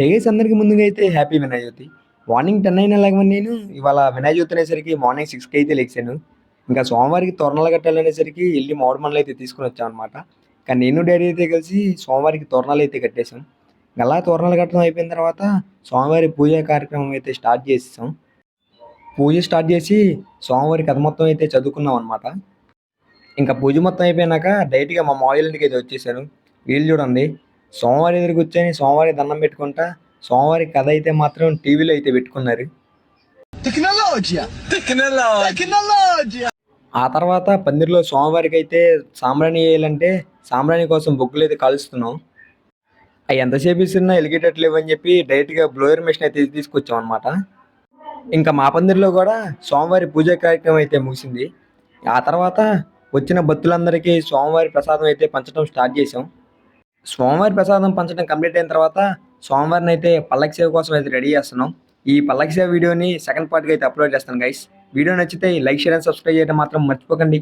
Hey guys అందరికి ముందుగా అయితే హ్యాపీ వినాయక చవితి. మార్నింగ్ 10 అయినా లేగమని నేను ఇవాళ వినాయక చవితి అనేసరికి మార్నింగ్ 6కి అయితే లెగిసాను. ఇంకా సోమవారికి తోరణాలు కట్టాలనేసరికి ఎళ్లి మామిడి పండ్లు అయితే తీసుకొని వచ్చామనమాట. కానీ నేను డ్యాడీ అయితే కలిసి సోమవారికి తోరణాలు అయితే కట్టేసాం. అలా తోరణాలు కట్టడం అయిపోయిన తర్వాత స్వామివారి పూజా కార్యక్రమం అయితే స్టార్ట్ చేసేసాం. పూజ స్టార్ట్ చేసి స్వామివారి కథ మొత్తం అయితే చదువుకున్నాం అనమాట. ఇంకా పూజ మొత్తం అయిపోయినాక డైరెక్ట్‌గా మా మావయ్యోళ్ళ ఇంటికైతే వచ్చేసాను. వీళ్ళు చూడండి సోమవారి దగ్గర కూర్చొని సోమవారికి దండం పెట్టుకుంటా సోమవారి కథ అయితే మాత్రం టీవీలో అయితే పెట్టుకున్నారు. Tecnologia! Tecnologia! ఆ తర్వాత పందిరిలో సోమవారికి అయితే సాంబ్రాణి వేయాలంటే సాంబ్రాణి కోసం బొగ్గులు అయితే కాలుస్తున్నాం. అవి ఎంతసేపు ఇస్తున్నా ఎలిగేటట్లు లేవని చెప్పి డైరెక్ట్‌గా బ్లోయర్ మెషిన్ అయితే తీసుకొచ్చాం అనమాట. ఇంకా మా పందిరిలో కూడా సోమవారి పూజా కార్యక్రమం అయితే ముగిసింది. ఆ తర్వాత వచ్చిన భక్తులందరికీ సోమవారి ప్రసాదం అయితే పంచడం స్టార్ట్ చేసాం. సోమవారి ప్రసాదం పంచడం కంప్లీట్ అయిన తర్వాత సోమవారిని అయితే పల్లకి సేవ కోసం అయితే రెడీ చేస్తున్నాం. ఈ పల్లకి సేవ వీడియోని సెకండ్ పార్ట్‌గా అయితే అప్లోడ్ చేస్తాను గైస్. వీడియో నచ్చితే లైక్, షేర్ అండ్ సబ్స్క్రైబ్ చేయడం మాత్రం మర్చిపోకండి.